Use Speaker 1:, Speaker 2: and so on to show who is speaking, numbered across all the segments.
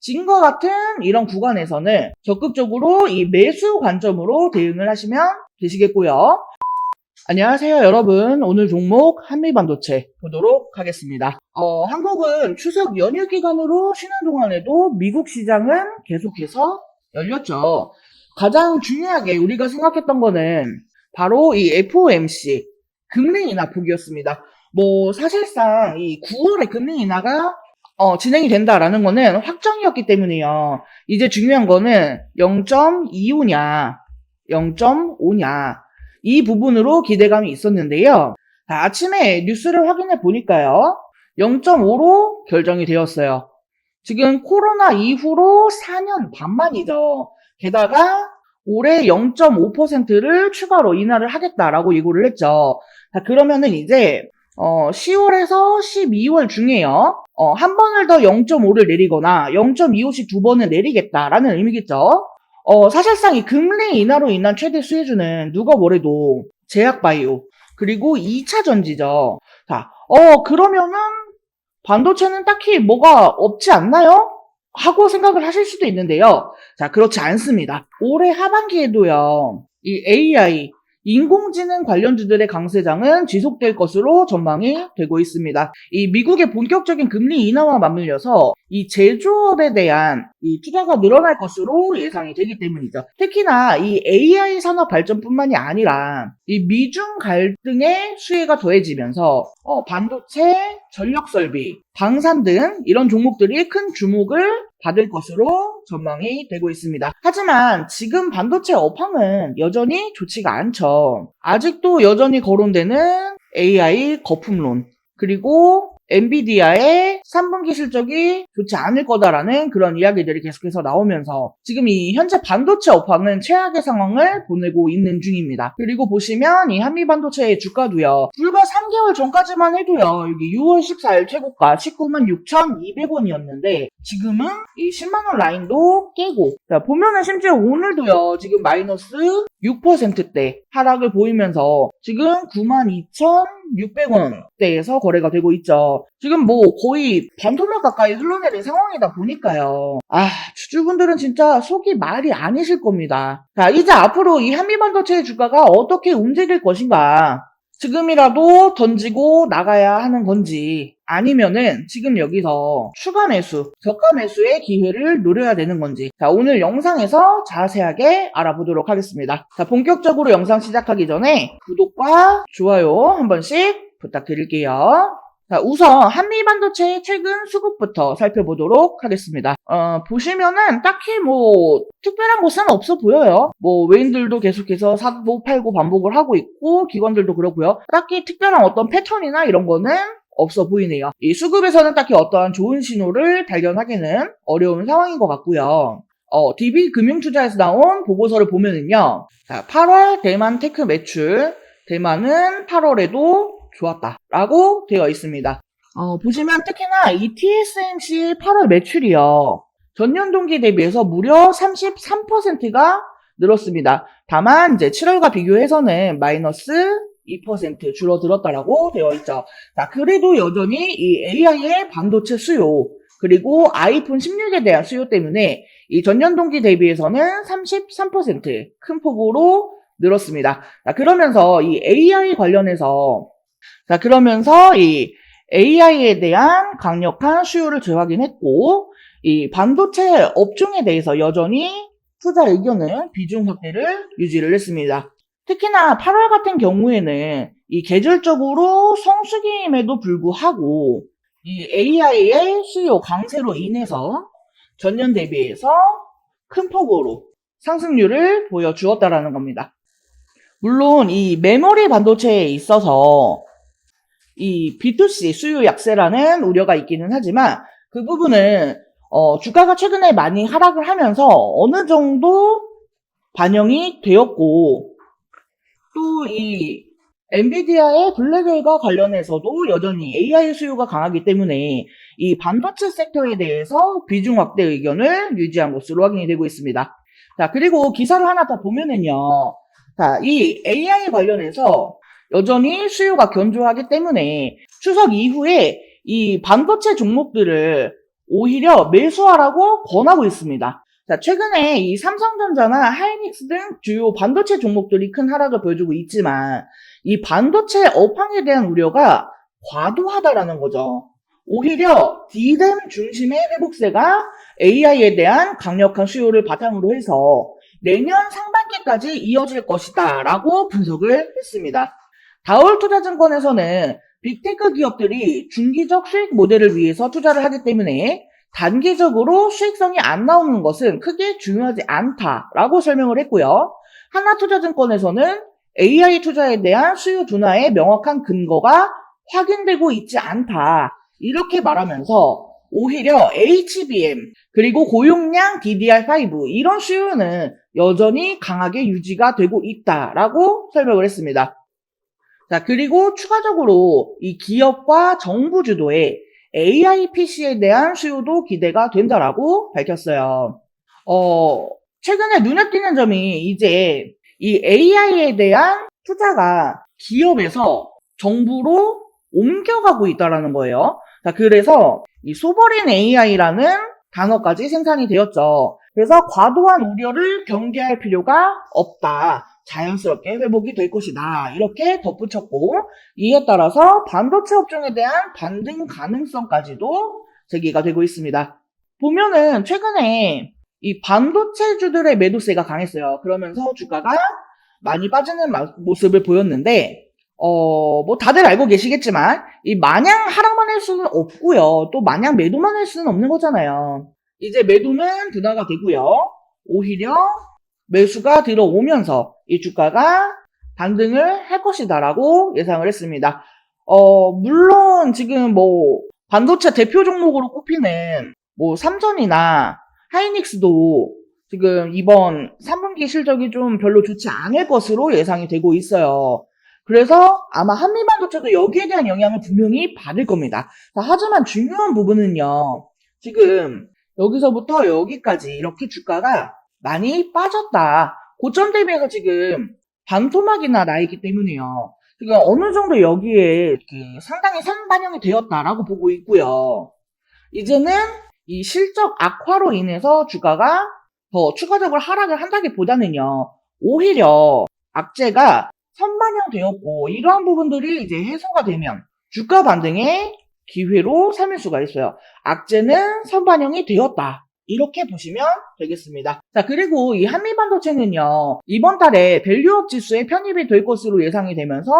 Speaker 1: 지금과 같은 이런 구간에서는 적극적으로 이 매수 관점으로 대응을 하시면 되시겠고요. 안녕하세요 여러분. 오늘 종목 한미반도체 보도록 하겠습니다. 한국은 추석 연휴 기간으로 쉬는 동안에도 미국 시장은 계속해서 열렸죠. 가장 중요하게 우리가 생각했던 거는 바로 이 FOMC 금리 인하 폭이었습니다. 사실상 이 9월에 금리 인하가 진행이 된다라는 거는 확정이었기 때문에요. 이제 중요한 거는 0.25냐, 0.5냐, 이 부분으로 기대감이 있었는데요. 아침에 뉴스를 확인해 보니까요. 0.5로 결정이 되었어요. 지금 코로나 이후로 4년 반 만이죠. 게다가 올해 0.5%를 추가로 인하를 하겠다라고 예고를 했죠. 그러면은 이제 10월에서 12월 중에요. 한 번을 더 0.5를 내리거나 0.25씩 두 번을 내리겠다라는 의미겠죠. 사실상 이 금리 인하로 인한 최대 수혜주는 누가 뭐래도 제약바이오 그리고 2차 전지죠. 그러면은 반도체는 딱히 뭐가 없지 않나요? 하고 생각을 하실 수도 있는데요. 그렇지 않습니다. 올해 하반기에도요. 이 AI 인공지능 관련주들의 강세장은 지속될 것으로 전망이 되고 있습니다. 이 미국의 본격적인 금리 인하와 맞물려서 이 제조업에 대한 이 투자가 늘어날 것으로 예상이 되기 때문이죠. 특히나 이 AI 산업 발전뿐만이 아니라 이 미중 갈등의 수혜가 더해지면서 반도체, 전력설비, 방산 등 이런 종목들이 큰 주목을 받을 것으로 전망이 되고 있습니다. 하지만 지금 반도체 업황은 여전히 좋지가 않죠. 아직도 여전히 거론되는 AI 거품론, 그리고 엔비디아의 3분기 실적이 좋지 않을 거다라는 그런 이야기들이 계속해서 나오면서 지금 이 현재 반도체 업황은 최악의 상황을 보내고 있는 중입니다. 그리고 보시면 이 한미반도체의 주가도요. 불과 3개월 전까지만 해도요. 여기 6월 14일 최고가 19만 6,200원이었는데 지금은 이 10만원 라인도 깨고 보면은 심지어 오늘도요. 지금 마이너스 6%대 하락을 보이면서 지금 92,600원대에서 거래가 되고 있죠. 지금 거의 반토막 가까이 흘러내린 상황이다 보니까요. 주주분들은 진짜 속이 말이 아니실 겁니다. 이제 앞으로 이 한미반도체의 주가가 어떻게 움직일 것인가? 지금이라도 던지고 나가야 하는 건지 아니면은 지금 여기서 추가 매수, 저가 매수의 기회를 노려야 되는 건지 오늘 영상에서 자세하게 알아보도록 하겠습니다. 본격적으로 영상 시작하기 전에 구독과 좋아요 한 번씩 부탁드릴게요. 우선 한미반도체의 최근 수급부터 살펴보도록 하겠습니다. 보시면은 딱히 특별한 것은 없어 보여요. 외인들도 계속해서 사고 팔고 반복을 하고 있고 기관들도 그렇고요. 딱히 특별한 어떤 패턴이나 이런 거는 없어 보이네요. 이 수급에서는 딱히 어떠한 좋은 신호를 발견하기는 어려운 상황인 것 같고요. DB금융투자에서 나온 보고서를 보면은요. 8월 대만 테크 매출, 대만은 8월에도 좋았다라고 되어 있습니다. 보시면 특히나 이 TSMC의 8월 매출이요. 전년 동기 대비해서 무려 33%가 늘었습니다. 다만 이제 7월과 비교해서는 마이너스 2% 줄어들었다라고 되어 있죠. 그래도 여전히 이 AI의 반도체 수요 그리고 아이폰 16에 대한 수요 때문에 이 전년 동기 대비해서는 33% 큰 폭으로 늘었습니다. 그러면서 이 AI 관련해서 이 AI에 대한 강력한 수요를 재확인했고 이 반도체 업종에 대해서 여전히 투자 의견은 비중 확대를 유지를 했습니다. 특히나 8월 같은 경우에는 이 계절적으로 성수기임에도 불구하고 이 AI의 수요 강세로 인해서 전년 대비해서 큰 폭으로 상승률을 보여주었다라는 겁니다. 물론 이 메모리 반도체에 있어서 이 B2C 수요 약세라는 우려가 있기는 하지만 그 부분은 주가가 최근에 많이 하락을 하면서 어느 정도 반영이 되었고 또 이 엔비디아의 블랙웰과 관련해서도 여전히 AI 수요가 강하기 때문에 이 반도체 섹터에 대해서 비중 확대 의견을 유지한 것으로 확인이 되고 있습니다. 그리고 기사를 하나 더 보면은요. 이 AI 관련해서 여전히 수요가 견조하기 때문에 추석 이후에 이 반도체 종목들을 오히려 매수하라고 권하고 있습니다. 자, 최근에 이 삼성전자나 하이닉스 등 주요 반도체 종목들이 큰 하락을 보여주고 있지만 이 반도체 업황에 대한 우려가 과도하다라는 거죠. 오히려 D램 중심의 회복세가 AI에 대한 강력한 수요를 바탕으로 해서 내년 상반기까지 이어질 것이다 라고 분석을 했습니다. 다올투자증권에서는 빅테크 기업들이 중기적 수익 모델을 위해서 투자를 하기 때문에 단기적으로 수익성이 안 나오는 것은 크게 중요하지 않다라고 설명을 했고요. 하나투자증권에서는 AI 투자에 대한 수요 둔화의 명확한 근거가 확인되고 있지 않다. 이렇게 말하면서 오히려 HBM 그리고 고용량 DDR5 이런 수요는 여전히 강하게 유지가 되고 있다라고 설명을 했습니다. 자, 그리고 추가적으로 이 기업과 정부 주도의 AI PC에 대한 수요도 기대가 된다라고 밝혔어요. 최근에 눈에 띄는 점이 이제 이 AI에 대한 투자가 기업에서 정부로 옮겨가고 있다라는 거예요. 자, 그래서 이 소버린 AI라는 단어까지 생산이 되었죠. 그래서 과도한 우려를 경계할 필요가 없다. 자연스럽게 회복이 될 것이다. 이렇게 덧붙였고 이에 따라서 반도체 업종에 대한 반등 가능성까지도 제기가 되고 있습니다. 보면은 최근에 이 반도체주들의 매도세가 강했어요. 그러면서 주가가 많이 빠지는 모습을 보였는데 뭐 다들 알고 계시겠지만 이 마냥 하락만 할 수는 없고요. 또 마냥 매도만 할 수는 없는 거잖아요. 이제 매도는 둔화가 되고요. 오히려 매수가 들어오면서 이 주가가 반등을 할 것이다라고 예상을 했습니다. 물론 지금 뭐 반도체 대표 종목으로 꼽히는 뭐 삼성이나 하이닉스도 지금 이번 3분기 실적이 좀 별로 좋지 않을 것으로 예상이 되고 있어요. 그래서 아마 한미반도체도 여기에 대한 영향을 분명히 받을 겁니다. 자, 하지만 중요한 부분은요. 지금 여기서부터 여기까지 이렇게 주가가 많이 빠졌다. 고점 대비해서 지금 반토막이나 나 있기 때문에요. 지금 어느 정도 여기에 상당히 선반영이 되었다라고 보고 있고요. 이제는 이 실적 악화로 인해서 주가가 더 추가적으로 하락을 한다기보다는요. 오히려 악재가 선반영되었고 이러한 부분들이 이제 해소가 되면 주가 반등의 기회로 삼을 수가 있어요. 악재는 선반영이 되었다. 이렇게 보시면 되겠습니다. 자, 그리고 이 한미반도체는요, 이번 달에 밸류업 지수에 편입이 될 것으로 예상이 되면서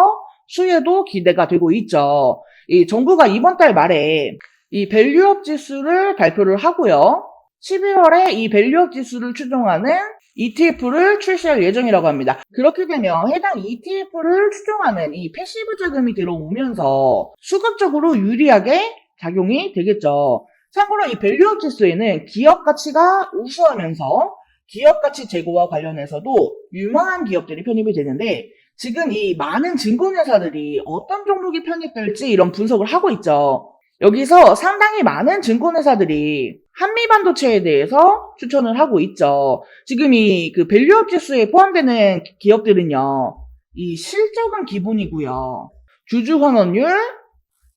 Speaker 1: 수혜도 기대가 되고 있죠. 이 정부가 이번 달 말에 이 밸류업 지수를 발표를 하고요. 11월에 이 밸류업 지수를 추종하는 ETF를 출시할 예정이라고 합니다. 그렇게 되면 해당 ETF를 추종하는 이 패시브 자금이 들어오면서 수급적으로 유리하게 작용이 되겠죠. 참고로 이 밸류업 지수에는 기업 가치가 우수하면서 기업 가치 제고와 관련해서도 유망한 기업들이 편입이 되는데 지금 이 많은 증권회사들이 어떤 종목이 편입될지 이런 분석을 하고 있죠. 여기서 상당히 많은 증권회사들이 한미반도체에 대해서 추천을 하고 있죠. 지금 이 밸류업 지수에 포함되는 기업들은요. 이 실적은 기본이고요. 주주 환원율,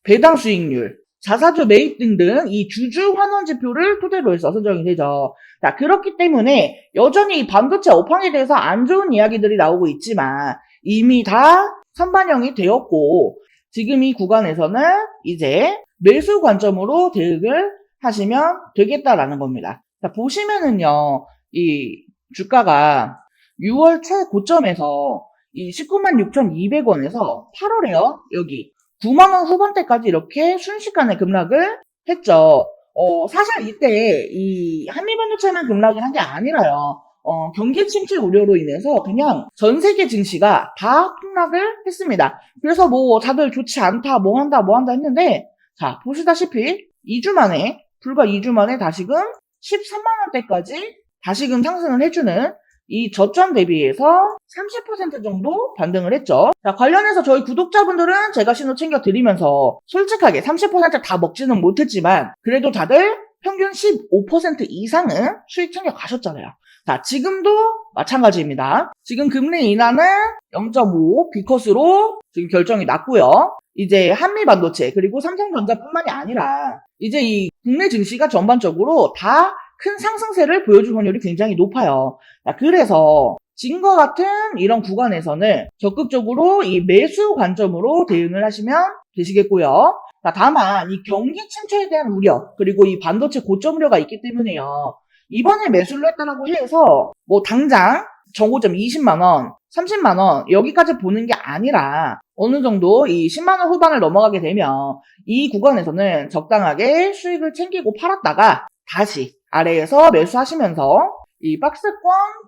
Speaker 1: 배당 수익률, 자사주 매입 등등 이 주주 환원 지표를 토대로 해서 선정이 되죠. 자, 그렇기 때문에 여전히 이 반도체 업황에 대해서 안 좋은 이야기들이 나오고 있지만 이미 다 선반영이 되었고 지금 이 구간에서는 이제 매수 관점으로 대응을 하시면 되겠다라는 겁니다. 자, 보시면은요, 이 주가가 6월 최고점에서 이 196,200원에서 8월에요, 여기 9만원 후반대까지 이렇게 순식간에 급락을 했죠. 사실 이때 이 한미반도체만 급락을 한 게 아니라요. 경기 침체 우려로 인해서 그냥 전 세계 증시가 다 폭락을 했습니다. 그래서 뭐 다들 좋지 않다, 뭐 한다 했는데 자, 보시다시피 2주 만에 불과 2주 만에 다시금 13만원대까지 다시금 상승을 해주는 이 저점 대비해서 30% 정도 반등을 했죠. 자, 관련해서 저희 구독자분들은 제가 신호 챙겨드리면서 솔직하게 30% 다 먹지는 못했지만 그래도 다들 평균 15% 이상은 수익 챙겨 가셨잖아요. 자, 지금도 마찬가지입니다. 지금 금리 인하는 0.5 B컷으로 지금 결정이 났고요. 이제 한미반도체 그리고 삼성전자뿐만이 아니라 이제 이 국내 증시가 전반적으로 다 큰 상승세를 보여줄 확률이 굉장히 높아요. 자, 그래서 지금과 같은 이런 구간에서는 적극적으로 이 매수 관점으로 대응을 하시면 되시겠고요. 자, 다만 이 경기 침체에 대한 우려 그리고 이 반도체 고점 우려가 있기 때문에요. 이번에 매수를 했다라고 해서 뭐 당장 정고점 20만원, 30만원 여기까지 보는 게 아니라 어느 정도 이 10만원 후반을 넘어가게 되면 이 구간에서는 적당하게 수익을 챙기고 팔았다가 다시 아래에서 매수하시면서 이 박스권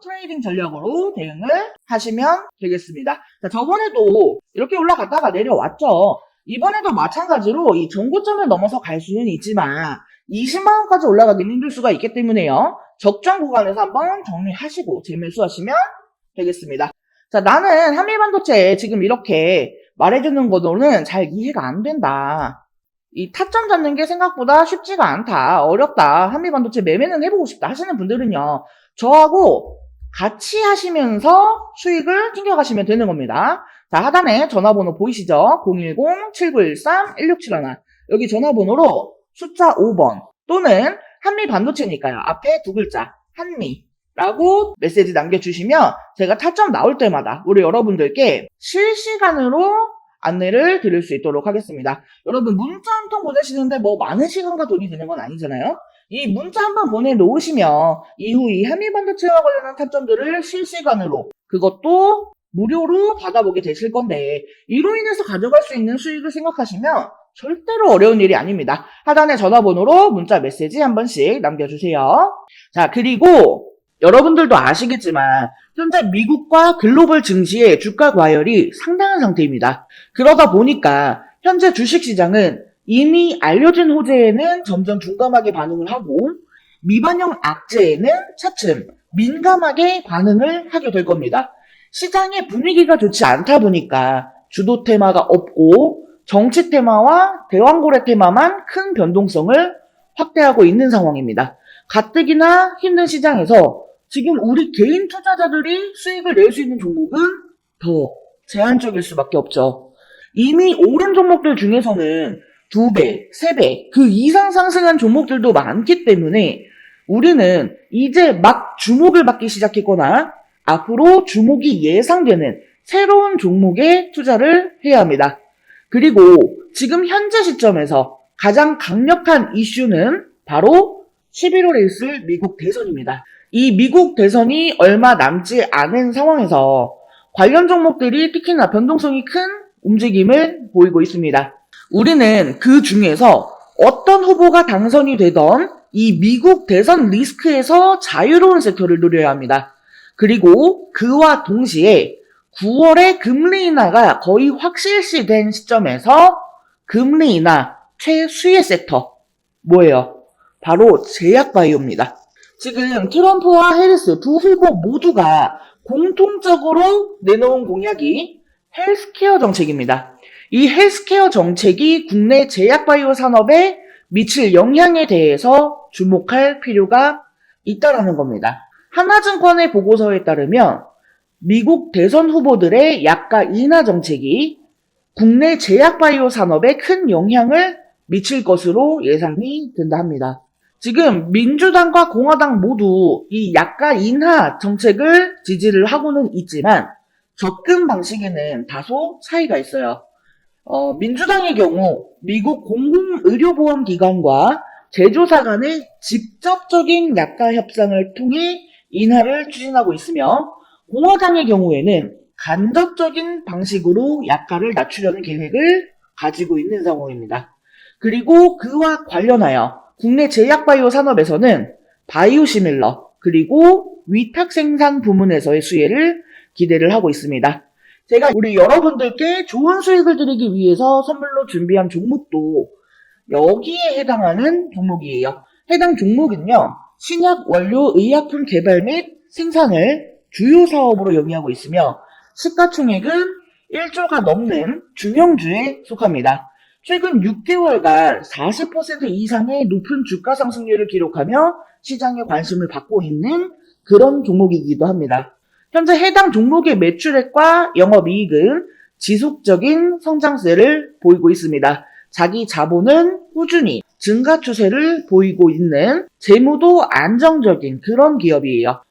Speaker 1: 트레이딩 전략으로 대응을 하시면 되겠습니다. 자, 저번에도 이렇게 올라갔다가 내려왔죠. 이번에도 마찬가지로 이 전고점을 넘어서 갈 수는 있지만 20만원까지 올라가기는 힘들 수가 있기 때문에요. 적정 구간에서 한번 정리하시고 재매수하시면 되겠습니다. 자, 나는 한미반도체 지금 이렇게 말해주는 거로는 잘 이해가 안 된다. 이 타점 잡는 게 생각보다 쉽지가 않다. 어렵다. 한미반도체 매매는 해보고 싶다 하시는 분들은요. 저하고 같이 하시면서 수익을 챙겨가시면 되는 겁니다. 자, 하단에 전화번호 보이시죠? 010-7913-1671 여기 전화번호로 숫자 5번 또는 한미반도체니까요. 앞에 두 글자 한미라고 메시지 남겨주시면 제가 타점 나올 때마다 우리 여러분들께 실시간으로 안내를 드릴 수 있도록 하겠습니다. 여러분 문자 한 통 보내시는데 뭐 많은 시간과 돈이 드는 건 아니잖아요. 이 문자 한번 보내놓으시면 이후 이 한미반도체와 관련한 타점들을 실시간으로 그것도 무료로 받아보게 되실 건데 이로 인해서 가져갈 수 있는 수익을 생각하시면 절대로 어려운 일이 아닙니다. 하단에 전화번호로 문자 메시지 한 번씩 남겨주세요. 자, 그리고 여러분들도 아시겠지만 현재 미국과 글로벌 증시의 주가 과열이 상당한 상태입니다. 그러다 보니까 현재 주식시장은 이미 알려진 호재에는 점점 둔감하게 반응을 하고 미반영 악재에는 차츰 민감하게 반응을 하게 될 겁니다. 시장의 분위기가 좋지 않다 보니까 주도 테마가 없고 정치 테마와 대왕고래 테마만 큰 변동성을 확대하고 있는 상황입니다. 가뜩이나 힘든 시장에서 지금 우리 개인 투자자들이 수익을 낼 수 있는 종목은 더 제한적일 수밖에 없죠. 이미 오른 종목들 중에서는 2배, 3배, 그 이상 상승한 종목들도 많기 때문에 우리는 이제 막 주목을 받기 시작했거나 앞으로 주목이 예상되는 새로운 종목에 투자를 해야 합니다. 그리고 지금 현재 시점에서 가장 강력한 이슈는 바로 11월에 있을 미국 대선입니다. 이 미국 대선이 얼마 남지 않은 상황에서 관련 종목들이 특히나 변동성이 큰 움직임을 보이고 있습니다. 우리는 그 중에서 어떤 후보가 당선이 되던 이 미국 대선 리스크에서 자유로운 섹터를 누려야 합니다. 그리고 그와 동시에 9월에 금리 인하가 거의 확실시된 시점에서 금리 인하 최수혜 섹터 뭐예요? 바로 제약바이오입니다. 지금 트럼프와 해리스 두 후보 모두가 공통적으로 내놓은 공약이 헬스케어 정책입니다. 이 헬스케어 정책이 국내 제약바이오 산업에 미칠 영향에 대해서 주목할 필요가 있다는 겁니다. 하나증권의 보고서에 따르면 미국 대선 후보들의 약가 인하 정책이 국내 제약바이오 산업에 큰 영향을 미칠 것으로 예상이 된다 합니다. 지금 민주당과 공화당 모두 이 약가 인하 정책을 지지를 하고는 있지만 접근 방식에는 다소 차이가 있어요. 민주당의 경우 미국 공공의료보험기관과 제조사 간의 직접적인 약가 협상을 통해 인하를 추진하고 있으며 공화당의 경우에는 간접적인 방식으로 약가를 낮추려는 계획을 가지고 있는 상황입니다. 그리고 그와 관련하여 국내 제약바이오 산업에서는 바이오시밀러 그리고 위탁 생산 부문에서의 수혜를 기대를 하고 있습니다. 제가 우리 여러분들께 좋은 수익을 드리기 위해서 선물로 준비한 종목도 여기에 해당하는 종목이에요. 해당 종목은요. 신약 원료 의약품 개발 및 생산을 주요 사업으로 영위하고 있으며 시가총액은 1조가 넘는 중형주에 속합니다. 최근 6개월간 40% 이상의 높은 주가 상승률을 기록하며 시장의 관심을 받고 있는 그런 종목이기도 합니다. 현재 해당 종목의 매출액과 영업이익은 지속적인 성장세를 보이고 있습니다. 자기 자본은 꾸준히 증가 추세를 보이고 있는 재무도 안정적인 그런 기업이에요.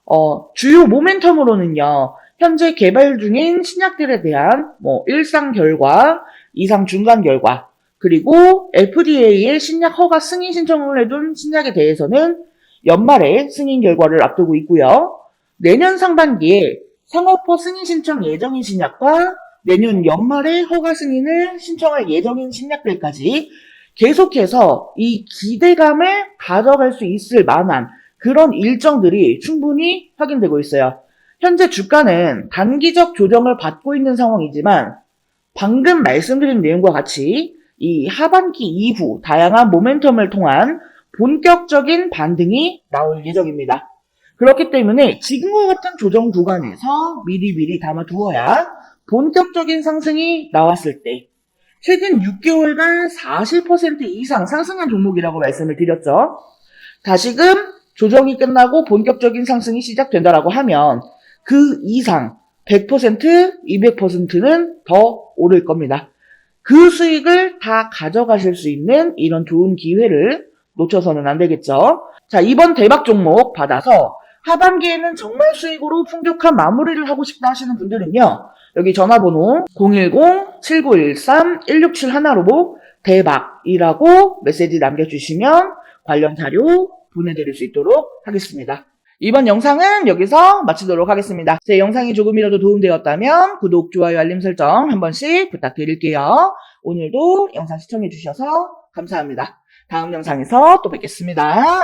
Speaker 1: 주요 모멘텀으로는요. 현재 개발 중인 신약들에 대한 일상 결과, 이상 중간 결과, 그리고 FDA의 신약 허가 승인 신청을 해둔 신약에 대해서는 연말에 승인 결과를 앞두고 있고요. 내년 상반기에 상업화 승인 신청 예정인 신약과 내년 연말에 허가 승인을 신청할 예정인 신약들까지 계속해서 이 기대감을 가져갈 수 있을 만한 그런 일정들이 충분히 확인되고 있어요. 현재 주가는 단기적 조정을 받고 있는 상황이지만 방금 말씀드린 내용과 같이 이 하반기 이후 다양한 모멘텀을 통한 본격적인 반등이 나올 예정입니다. 그렇기 때문에 지금과 같은 조정 구간에서 미리 담아두어야 본격적인 상승이 나왔을 때 최근 6개월간 40% 이상 상승한 종목이라고 말씀을 드렸죠. 다시금 조정이 끝나고 본격적인 상승이 시작된다라고 하면 그 이상 100%, 200%는 더 오를 겁니다. 그 수익을 다 가져가실 수 있는 이런 좋은 기회를 놓쳐서는 안 되겠죠. 자, 이번 대박 종목 받아서 하반기에는 정말 수익으로 풍족한 마무리를 하고 싶다 하시는 분들은요. 여기 전화번호 010-7913-1671로 대박이라고 메시지 남겨주시면 관련 자료 보내드릴 수 있도록 하겠습니다. 이번 영상은 여기서 마치도록 하겠습니다. 제 영상이 조금이라도 도움되었다면 구독, 좋아요, 알림 설정 한 번씩 부탁드릴게요. 오늘도 영상 시청해주셔서 감사합니다. 다음 영상에서 또 뵙겠습니다.